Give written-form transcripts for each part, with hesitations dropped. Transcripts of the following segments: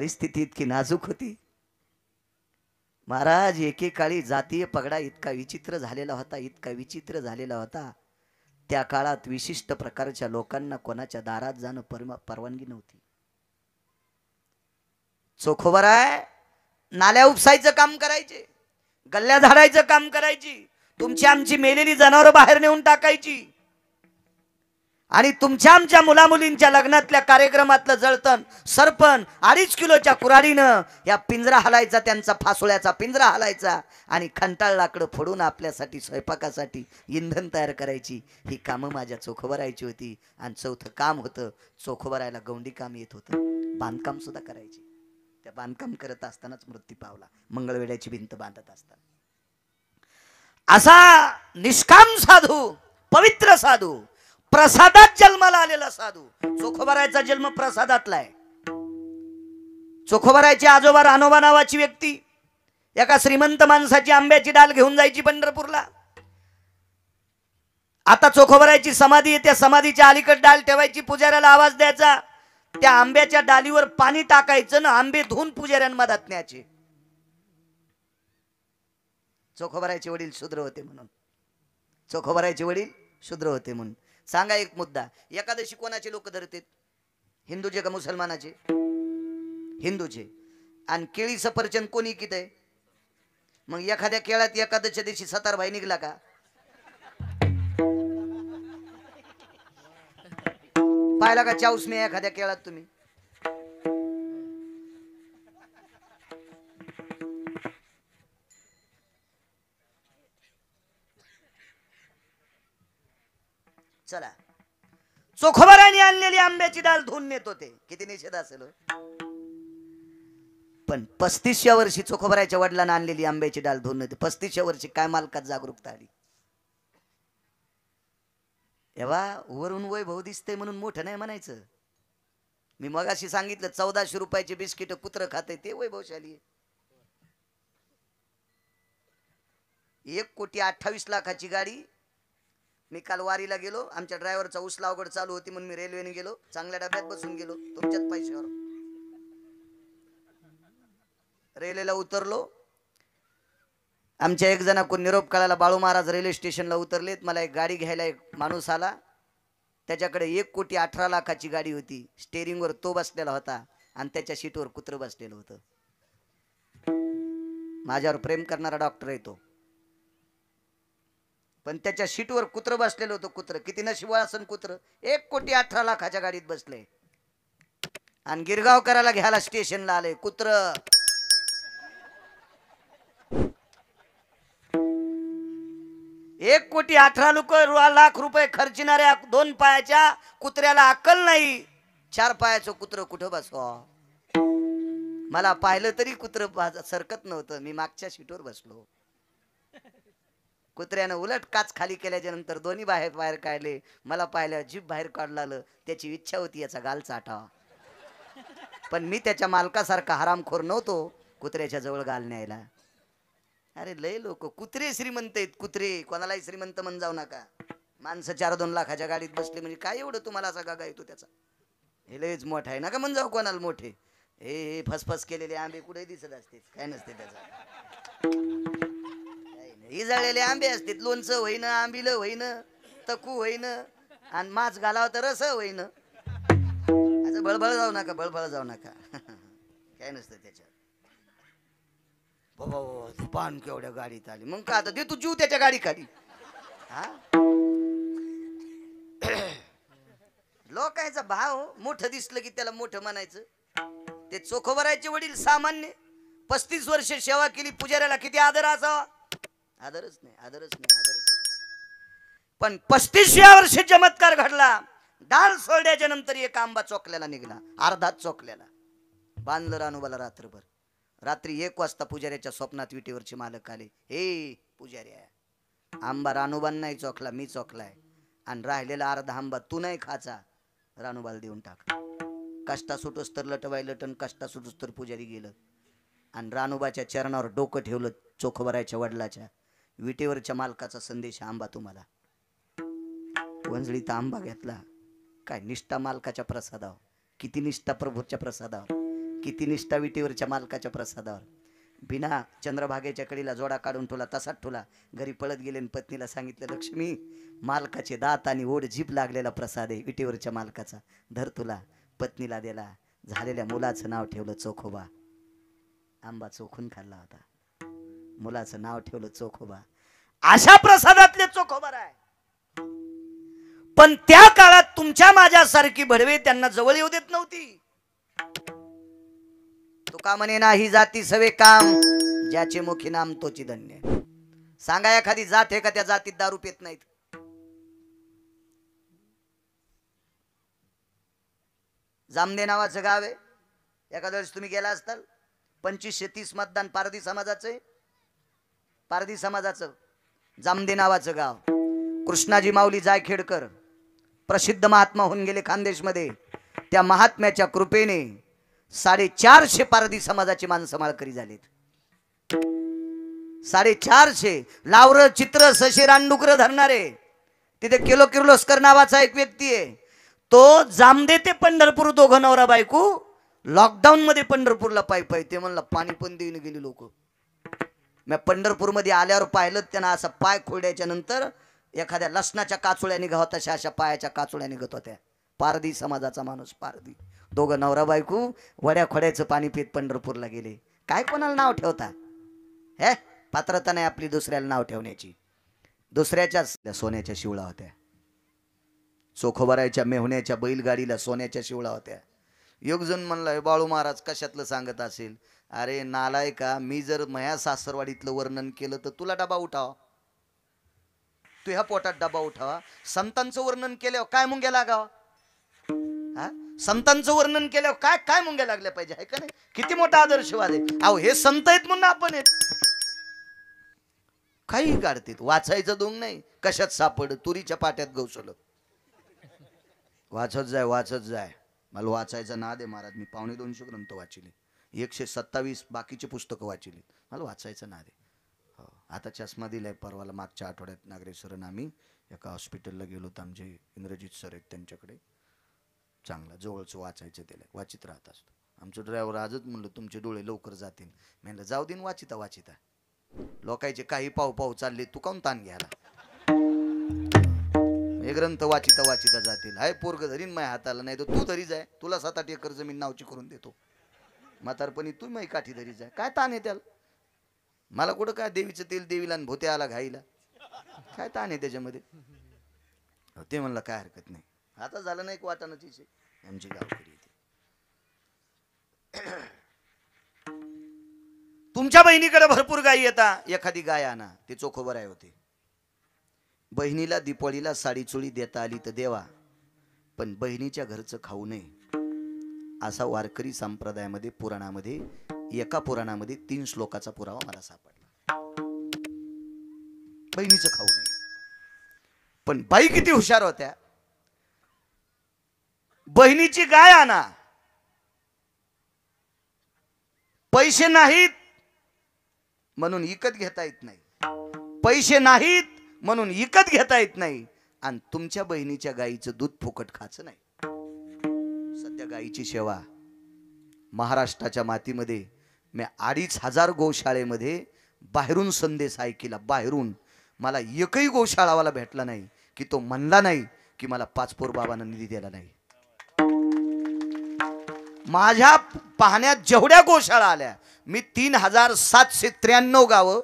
परिस्थिती इतकी नाजूक होती महाराज. एकेकाळी जातीय पगडा इतका विचित्र झालेला होता, इतका विचित्र झालेला होता. त्या काळात विशिष्ट प्रकारच्या लोकांना कोणाच्या दारात जाणं परवानगी नव्हती. चोखोबराय नाल्या उपसायचं काम करायचे, गल्ल्या झाडायचं काम करायची, तुमची आमची मेलेली जनावरं बाहेर नेऊन टाकायची आणि तुमच्या आमच्या मुलामुलींच्या लग्नातल्या कार्यक्रमातलं जळतण सरपण 2.5 किलोच्या कुऱ्हाडीनं या पिंजरा हलायचा, त्यांचा फासोळ्याचा पिंजरा हलायचा आणि खंटाळ लाकडं फोडून आपल्यासाठी स्वयंपाकासाठी इंधन तयार करायची. ही कामं माझ्या चोखोबरायची होती. आणि चौथं काम होतं, चोखोबरायला गौंडी काम येत होतं, बांधकाम सुद्धा करायची. त्या बांधकाम करत असतानाच मृत्यू पावला, मंगळवेड्याची भिंत बांधत असताना. असा निष्काम साधू, पवित्र साधू, प्रसादात जन्माला आलेला साधू. चोखोबरायचा जन्म प्रसादातला आहे. चोखोबरायचे आजोबा रानोबा नावाची व्यक्ती एका श्रीमंत माणसाची आंब्याची डाल घेऊन जायची पंढरपूरला. आता चोखोबरायची समाधी आहे, त्या समाधीच्या अलीकडे डाल ठेवायची, पुजाऱ्याला आवाज द्यायचा, त्या आंब्याच्या डालीवर पाणी टाकायचं ना आंबे धुवून पुजाऱ्यांमध्ये न्यायचे. चोखोबरायचे वडील शूद्र होते म्हणून, चोखोबरायचे वडील शूद्र होते म्हणून. सांगा एक मुद्दा, एकादशी कोणाचे लोक धरतात? हिंदूचे का मुसलमानाचे? हिंदूचे. आणि केळी सफरचंद कोणी किती आहे? मग एखाद्या केळात एकादशीच्या दिवशी सतारभाई निघला का? पाहिला का चाऊस मी एखाद्या केळात तुम्ही? चला, चोखोबराने आणलेली आंब्याची डाल धुवून नेत होते. किती निषेध असेल. पण 35व्या वर्षी चोखोबरायच्या वडिलांना आणलेली आंब्याची डाल धुवून नेते. 35व्या वर्षी काय मालकात जागरूकता आली. एव्हा वरून वैभव दिसते म्हणून मोठं नाही म्हणायचं. मी मगाशी सांगितलं 1400 रुपयाचे बिस्किट कुत्र खाते ते वैभवशाली आहे. 1,28,00,000ची गाडी. मी काल वारीला गेलो, आमच्या ड्रायव्हरचा उसला अवघड चालू होती म्हणून मी रेल्वेने गेलो, चांगल्या डब्यात बसून गेलो, तुमच्याच पैशावर. रेल्वेला उतरलो, आमच्या एक जणांकडून निरोप कळाला, बाळू महाराज रेल्वे स्टेशनला उतरलेत. मला एक गाडी घ्यायला एक माणूस आला, त्याच्याकडे 1,18,00,000ची गाडी होती. स्टेरिंगवर तो बसलेला होता आणि त्याच्या सीटवर कुत्र बसलेलं होतं. माझ्यावर प्रेम करणारा डॉक्टर आहे तो, पण त्याच्या सीटवर कुत्र बसलेलं होतं. कुत्र किती नशिबवान असन कुत्र. 1,18,00,000च्या गाडीत बसले आणि गिरगावकराला घ्यायला स्टेशनला आले. कुत्र 1,18,00,000 रुपये खर्चिणाऱ्या 2 पायाच्या कुत्र्याला अक्कल नाही. 4 पायाचं कुत्र कुठं बसवा. मला पाहिलं तरी कुत्र सरकत नव्हतं. मी मागच्या सीटवर बसलो. कुत्र्यानं उलट काच खाली केल्याच्या नंतर दोन्ही बाहेर काढले. मला पाहिलं, जीभ बाहेर काढलं. त्याची इच्छा होती याचा गाल चाटावा, पण मी त्याच्या मालकासारखा हरामखोर नव्हतो कुत्र्याच्या जवळ गाल न्यायला. अरे लय लोक कुत्रे श्रीमंत आहेत. कुत्रे कोणालाही श्रीमंत म्हण जाऊ नका. माणसं 4-2 लाखाच्या गाडीत बसले म्हणजे काय एवढं तुम्हाला असा गागा येतो त्याचा? हे लयच मोठा आहे नका म्हण जाऊ कोणाला मोठे. हे फसफस केलेले आंबे कुठे दिसत असते, काय नसते त्याचा. इजळलेले आंबे असतात, लोणचं होईन, आंबिलं होईन, तकू होईन आणि माछ घालावं तर रस होईन. असं बळबळ जाऊ नका, बळबळ जाऊ नका. काय नसतं त्याच्यात. बाबा पान केवढ्या गाडीत आली. मग का आता दे तू जीव त्याच्या गाडी खाली. हा लोकांचा भाव मोठं दिसलं की त्याला मोठं म्हणायचं. ते चोखोबरायचे वडील सामान्य 35 वर्ष सेवा केली. पुजाऱ्याला किती आदर असावा? आदरच नाही, आदरच नाही, आदरच नाही. पण 35व्या वर्षी चमत्कार घडला. डाल सोडल्याच्या नंतर एक आंबा चोकल्याला निघाला, अर्धाच चोकल्याला. बांधलं रानोबाला रात्रभर. रात्री 1 वाजता पुजाऱ्याच्या स्वप्नात विटेवरचे मालक आले. हे पुजाऱ्या, आंबा रानोबान नाही चोकला, मी चोकलाय. आणि राहिलेला अर्धा आंबा तू नाही खाचा, रानोबाला देऊन टाक. कष्टा सुटोस तर लटवाय लटन, कष्टा सुटोस तर पुजारी गेलं. आणि रानोबाच्या चरणावर डोकं ठेवलं चोखोबरायच्या वडिलाच्या. विटेवरच्या मालकाचा संदेश, आंबा तुम्हाला. वंजळीत आंबा घेतला. काय निष्ठा मालकाच्या प्रसादावर, किती निष्ठा प्रभूच्या प्रसादावर. किती निष्ठा विटीवरच्या मालकाच्या प्रसादावर. बिना चंद्रभागेच्या कडीला जोडा काढून ठेवला, तसाच ठेवला. घरी पळत गेले आणि पत्नीला सांगितलं, लक्ष्मी मालकाचे दात आणि ओढ जीभ लागलेला प्रसाद आहे विटीवरच्या मालकाचा, धर तुला. पत्नीला दिला. झालेल्या मुलाचं नाव ठेवलं चोखोबा. आंबा चोखून खाल्ला होता. मुलाचं नाव ठेवलं चोखोबा. अशा प्रसादातले चोखोबा आहे. पण त्या काळात तुमच्या माझ्यासारखी भडवे त्यांना जवळ येऊ देत नव्हती. तुका म्हणे नाही जाती सवे काम, ज्याचे मुखी नाम तोची धन्य. सांगा एखादी जात आहे का त्या जातीत दारू पित नाहीत? जामदे नावाचं गाव आहे. एखाद्या वेळेस तुम्ही गेला असताल. 2530 मतदान पारधी समाजाचं. पारधी समाजाचं जामदे नावाचं गाव. कृष्णाजी माऊली जायखेडकर प्रसिद्ध महात्मा होऊन गेले खानदेश मध्ये. त्या महात्म्याच्या कृपेने 450 पारधी समाजाची माणसं माळकरी झालीत. 450 लावर चित्र सशी रानडुकर धरणारे. तिथे किर्लोस्कर नावाचा एक व्यक्ती आहे. तो जामदे ते पंढरपूर दोघं नवरा बायको लॉकडाऊन मध्ये पंढरपूरला पायी पायी. ते म्हणलं पाणी पण देऊन गेली लोक. मी पंढरपूर मध्ये आल्यावर पाहिलं त्यांना असं पाय खोड्याच्या नंतर एखाद्या लसणाच्या काचुळ्या निघत होत्या, अशा पायाच्या काचुळ्या निघत होत्या. पारधी समाजाचा माणूस पारधी. दोघं नवरा बायको वड्या खोड्याचं पाणी पित पंढरपूरला गेले. काय कोणाला नाव ठेवता? हे पात्रता नाही आपली दुसऱ्याला नाव ठेवण्याची. दुसऱ्याच्या सोन्याच्या शिवळा होत्या. चोखोबारायच्या मेहुण्याच्या बैलगाडीला सोन्याच्या शिवळा होत्या. एक जण म्हणलाय, बाळू महाराज कशातलं सांगत असेल? अरे नालाय का, मी जर माया सासरवाडीतलं वर्णन केलं तर तुला डबा उठावा, तू ह्या पोटात डबा उठावा. संतांचं वर्णन केल्यावर काय मुंग्या लागावा? हा, संतांचं वर्णन केल्यावर काय काय मुंग्या लागल्या पाहिजे, आहे का नाही? किती मोठा आदर्शवाद आहे. अहो हे संत आहेत म्हणून आपण आहेत. काही काढतात. वाचायचं दोंग नाही. कशात सापड? तुरीच्या पाट्यात गवसलं. वाचत जाय वाचत जाय. मला वाचायचा नाद आहे महाराज. मी 250 ग्रंथ वाचिले, 127 बाकीचे पुस्तकं वाचिली. मला वाचायचं नाद आहे. हो, आता चष्मा दिलाय. परवाला मागच्या आठवड्यात नागरेश्वरन आम्ही एका हॉस्पिटलला गेलो तर आमचे इंद्रजित सर आहेत, त्यांच्याकडे चांगला जवळचं वाचायचं दिलंय. वाचित राहत असतो. आमचं ड्रायव्हर आजच म्हणलं तुमचे डोळे लवकर जातील. म्हणलं जाऊ दिन, वाचिता वाचिता. लोकांचे काही पाव पाव चालले, तू काऊन ताण घ्यायला? हे ग्रंथ वाचिता वाचिता जातील. हाय पोरग धरीन माझ्या हाताला, नाही तर तू धरी जाय. तुला 7-8 एकर जमीन नावची करून देतो. म्हातारपणी तू माही काठी धरी जाय. काय ताण आहे त्याला? मला कुठं काय देवीचं तेल देवीला आणि भोत्या आला घाईला, काय ताण आहे त्याच्यामध्ये? ते म्हणलं काय हरकत नाही. आता झालं नाही वाटाणाची आमची गावकरी. तुमच्या बहिणीकडे भरपूर गायी येतात. एखादी गाय आणा. ते चोखोबराय होते. बहिणीला दिपाळीला साडी चोळी देता आली तर देवा, पण बहिणीच्या घरचं खाऊ नये असा वारकरी संप्रदायामध्ये पुराणामध्ये एका पुराणामध्ये 3 श्लोकाचा पुरावा मला सापडला. बहिणीचं खाऊ नये. पण बाई किती हुशार होत्या. बहिणीची गाय आणा. पैसे नाहीत म्हणून विकत घेता येत नाही. पैसे नाहीत म्हणून विकत घेता येत नाही. आणि तुमच्या बहिणीच्या गायीचं दूध फुकट खायचं नाही. सध्या गायीची सेवा महाराष्ट्राच्या मातीमध्ये मी 2500 गोशाळेमध्ये बाहेरून संदेश ऐकला. बाहेरून मला एकही गोशाळावाला भेटला नाही की तो म्हणला नाही की मला 5 पोर बाबांना निधी दिला नाही. माझ्या पाहण्यात जेवढ्या गोशाळा आल्या, मी 3793 गावं.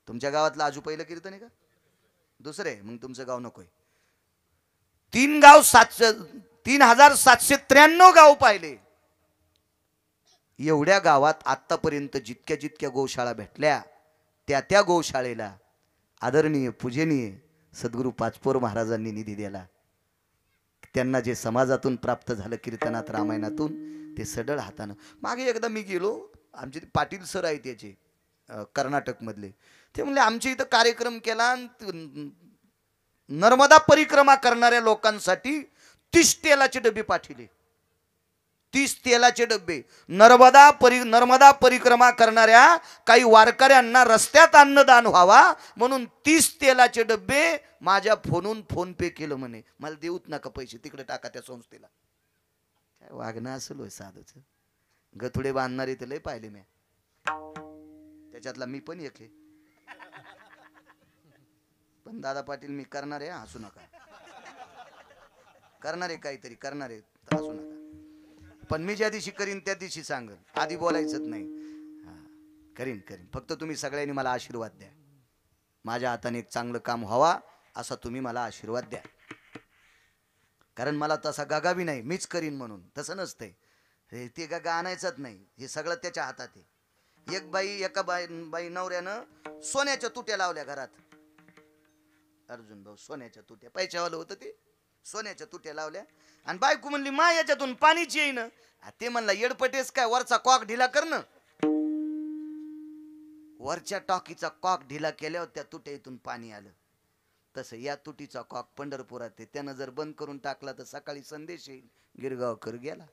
तुमच्या गावातलं आजू पहिलं कीर्तन आहे का? दुसरे? मग तुमचं गाव नकोय. 3793 गाव पाहिले. एवढ्या गावात आतापर्यंत जितक्या जितक्या गोशाळा भेटल्या त्या गोशाळेला आदरणीय पूजनीय सद्गुरू पाचपोर महाराजांनी निधी दिला. त्यांना जे समाजातून प्राप्त झालं कीर्तनात रामायणातून ते सडळ हातानं. मागे एकदा मी गेलो, आमचे पाटील सर आहेत याचे कर्नाटक मधले. ते म्हणले आमच्या इथं कार्यक्रम केला, नर्मदा परिक्रमा करणाऱ्या लोकांसाठी 30 तेलाचे डबे पाठवले. 30 तेलाचे डबे. नर्मदा परिक्रमा करणाऱ्या काही वारकऱ्यांना रस्त्यात अन्नदान व्हावा म्हणून 30 तेलाचे डबे माझ्या फोनून फोन पे केलं म्हणे. मला देऊत नका पैसे, तिकडे टाका त्या संस्थेला. काय वागणं असेल होय साधूच. गथुडे बांधणारे तर लय पाहिले मी, त्याच्यातला मी पण एक आहे. पण दादा पाटील मी करणार आहे, हसू नका. करणार आहे काहीतरी, करणार आहे, हसू नका. पण मी ज्या दिवशी करीन त्या दिवशी सांगेन, आधी बोलायचंच नाही. करीन करीन, फक्त तुम्ही सगळ्यांनी मला आशीर्वाद द्या. माझ्या हाताने एक चांगलं काम व्हावा असा तुम्ही मला आशीर्वाद द्या. कारण मला तसा गागा बी नाही, मीच करीन म्हणून तसं नसतंय. ते गागा आणायचंच नाही, हे सगळं त्याच्या हातात आहे. एका बाई नवऱ्यानं सोन्याच्या तुट्या लावल्या घरात. अर्जुन भाऊ सोन्याच्या तुट्या, पैशावालं होतं ते, सोन्याच्या तुट्या लावल्या. आणि बायको म्हणली मा याच्यातून पाणीच येईन. ते म्हणला येडपटेस काय, वरचा कॉक ढिला कर ना. वरच्या टाकीचा कॉक ढिला केल्यावर त्या तुट्यातून पाणी आलं. तसं या तुटीचा कॉक पंढरपुरात आहे, त्यानं जर बंद करून टाकला तर सकाळी संदेश येईल गिरगावकर गेला.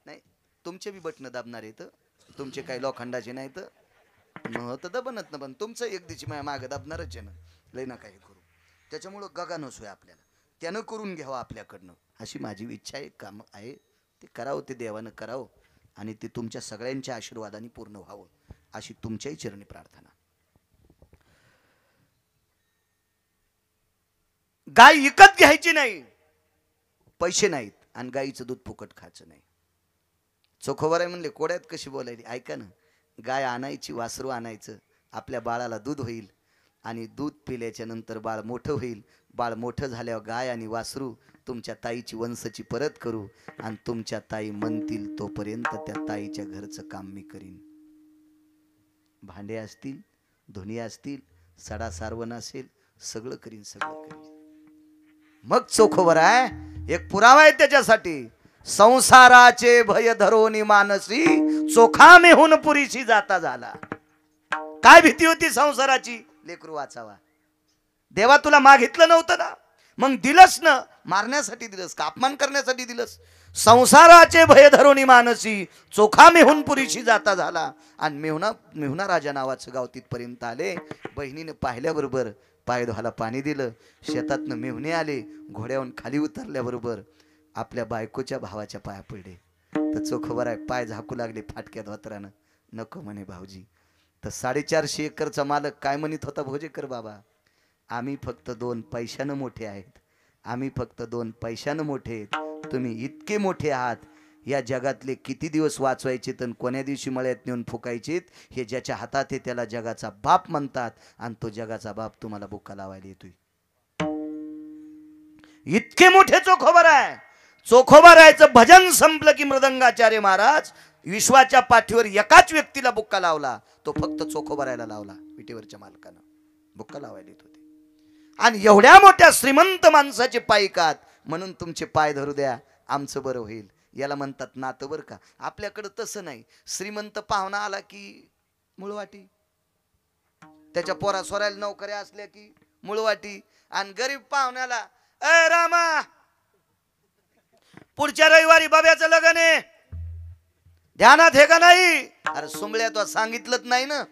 नाही तुमचे बी बटणं दाबणार आहेत, तुमचे काही लोखंडाचे नाही तर दबनत ना, पण तुमचं एक दिवशी माझ्या मागं दाबणारच आहे ना. लय ना काही करू, त्याच्यामुळं गगा नसोय आपल्याला, त्यानं करून घ्यावं आपल्याकडनं अशी माझी इच्छा आहे. काम आहे ते करावं, ते देवानं करावं आणि ते तुमच्या सगळ्यांच्या आशीर्वादाने पूर्ण व्हावं अशी तुमच्याही चरणी प्रार्थना. गाय विकत घ्यायची नाही, पैसे नाहीत, आणि गाईचं दूध फुकट खायचं नाही. चोखोबर आहे म्हणले, कोड्यात कशी बोलायली. ऐका ना, गाय आणायची, वासरू आणायचं, आपल्या बाळाला दूध होईल आणि दूध पिल्याच्या नंतर बाळ मोठं होईल. बाळ मोठं झाल्यावर गाय आणि वासरू तुमच्या ताईची वंशाची परत करू, आणि तुमच्या ताई म्हणतील तोपर्यंत त्या ताईच्या घरचं काम मी करीन. भांडे असतील, धुणी असतील, सडा सारवण असेल, सगळं करीन, सगळं करीन. मग चोखोबर आहे, एक पुरावा आहे त्याच्यासाठी. संसाराचे भय धरोनी मानसी, चोखा मेहून पुरीशी जाता झाला. काय भीती होती संसाराची, लेकरू वाचावा. देवा तुला मागितलं नव्हतं ना, मग दिलंस ना. मारण्यासाठी दिलंस का, अपमान करण्यासाठी दिलंस. संसाराचे भय धरोनी मानसी, चोखा मेहून पुरीशी जाता झाला. आणि मेहुणा राजा नावाचं गाव तिथपर्यंत आले. बहिणीने पाहिल्याबरोबर पाय धुवायला पाणी दिलं. शेतातनं मेहुणे आले, घोड्यावरून खाली उतरल्याबरोबर आपल्या बायकोच्या भावाच्या पाया पडले. तर चोखोबर आहे, पाय झाकू लागले फाटक्या धोत्रानं. नको म्हणे भाऊजी. तर 450 एकरचा मालक काय म्हणत होता, भोजेकर बाबा आम्ही फक्त 2 पैशानं मोठे आहेत, आम्ही फक्त 2 पैशानं मोठे आहेत, तुम्ही इतके मोठे आहात. या जगातले किती दिवस वाचवायचे तर कोण्या दिवशी मळ्यात नेऊन फुकायचेत, हे ज्याच्या हातात आहे त्याला जगाचा बाप म्हणतात. आणि तो जगाचा बाप तुम्हाला बुक्का लावायला येतोय. इतके मोठे चोखोबर आहे. चोखोबारायचं भजन संपलं की मृदंगाचार्य महाराज विश्वाच्या पाठीवर एकाच व्यक्तीला बुक्का लावला, तो फक्त चोखोबारायला लावला. विटेवरच्या मालकानं बुक्का लावायला येत होते. आणि एवढ्या मोठ्या श्रीमंत माणसाचे पायिकात, म्हणून तुमचे पाय धरू द्या, आमचं बरं होईल. याला म्हणतात नातं. बरं का, आपल्याकडं तसं नाही. श्रीमंत पाहुणा आला की मुळवाटी, त्याच्या पोरा सोरायला नोकऱ्या असल्या की मुळवाटी, आणि गरीब पाहुण्याला अ रामा पुढच्या रविवारी बाब्याचं लग्न आहे, ध्यानात हे का नाही. अरे सुंबळ्या तो सांगितलंच नाही ना.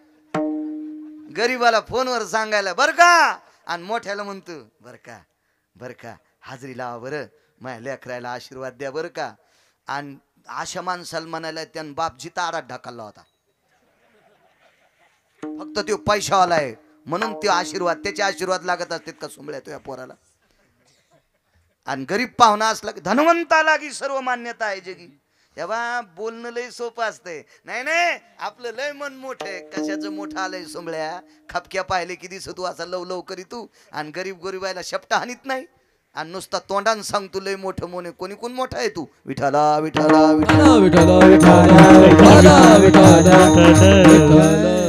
गरीबाला फोनवर सांगायला बर का, आणि मोठ्याला म्हणतो बर का हाजरी लावा बरं, माझ्या लेकरायला आशीर्वाद द्या बरं का. आणि अशा माणसाला म्हणायला त्यानं बापजी तारात ढकलला होता. फक्त तो पैशावाला आहे म्हणून तो आशीर्वाद, त्याचे आशीर्वाद लागत असतात का सुंबळ्या तुझ्या पोराला. आणि गरीब पाहुणा असला की धनवंताला की सर्व मान्यता आहे जगी. तेव्हा बोलणं लय सोपं असतंय. नाही आपलं लय मन मोठं आहे. कशाचं मोठं आलंय सुंबळ्या, खपक्या पाहिले की दिसत तू असा लव करी तू, आणि गरीबायला शपटा हानीत नाही, आणि नुसता तोंडान सांग तू लय मोठं मोने. कोणी कोण मोठा आहे तू, विठाला विठाला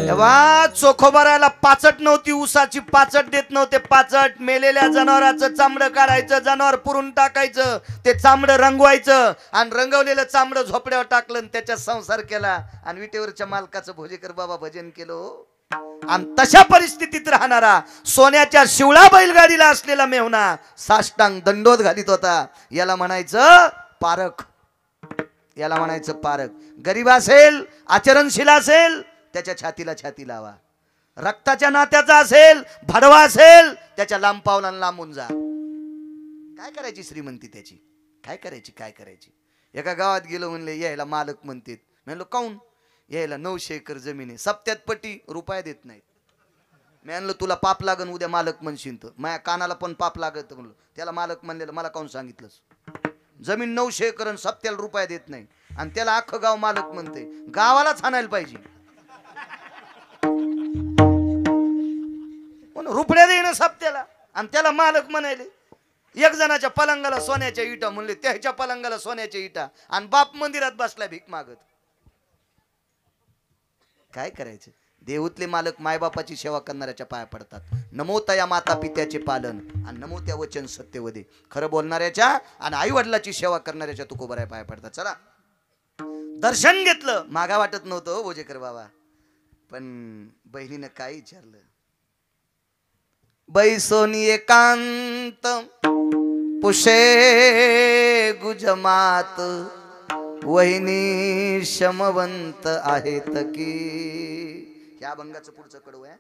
तेव्हा चोखोबारायला पाचट नव्हती, उसाची पाचट देत नव्हते. पाचट मेलेल्या जनावराचं चामडं काढायचं, जनावर पुरून टाकायचं, ते चामडं रंगवायचं, आणि रंगवलेलं चामडं झोपड्यावर टाकलं, त्याच्यात संसार केला. आणि विटेवरच्या मालकाचं भोजेकर बाबा भजन केलं. आणि तशा परिस्थितीत राहणारा सोन्याच्या शिवळा बैलगाडीला असलेला मेहुणा साष्टांग दंडोत घालीत होता. याला म्हणायचं पारख, याला म्हणायचं पारख. गरीब असेल, आचरणशील असेल, त्याच्या छातीला छाती लावा. रक्ताच्या नात्याचा असेल, भडवा असेल, त्याच्या लांब पावलांना लांबून जा. काय करायची श्रीमंती त्याची, काय करायची. एका गावात गेलो म्हणले यायला मालक म्हणतात. म्हणलो काऊन? यायला 900 एकर जमीन आहे, सप्त्यात पट्टी रुपया देत नाहीत. मी म्हणलं तुला पाप लागन उद्या मालक म्हणशील तर. माझ्या कानाला पण पाप लागत म्हणलं. त्याला मालक म्हणलेलं मला काऊन सांगितलंस? जमीन 900 एकर आणि सप्त्याला रुपया देत नाही आणि त्याला अख्खं गाव मालक म्हणते. गावालाच हाणायला पाहिजे. रुपड्या देणं सप्त्याला आणि त्याला मालक म्हणायले. एक जणाच्या पलंगाला सोन्याच्या इटा म्हणले, त्याच्या पलंगाला सोन्याच्या इटा आणि बाप मंदिरात बसला भीक मागत. काय करायचं? देऊतले मालक मायबापाची सेवा करणाऱ्याच्या पाया पडतात. नमोता या माता पित्याचे पालन आणि नमोत्या वचन सत्यवदे. खरं बोलणाऱ्याच्या आणि आई वडिलाची सेवा करणाऱ्याच्या तुकोबराय पाया पडतात. चला दर्शन घेतलं. मागा वाटत नव्हतं हो बोजेकर बाबा, पण बहिणीनं काय विचारलं? बैसोनी एकांत पुषे गुजमात वहिनी शमवंत आहेत की. ह्या अभंगाचं पुढचं कडवं आहे.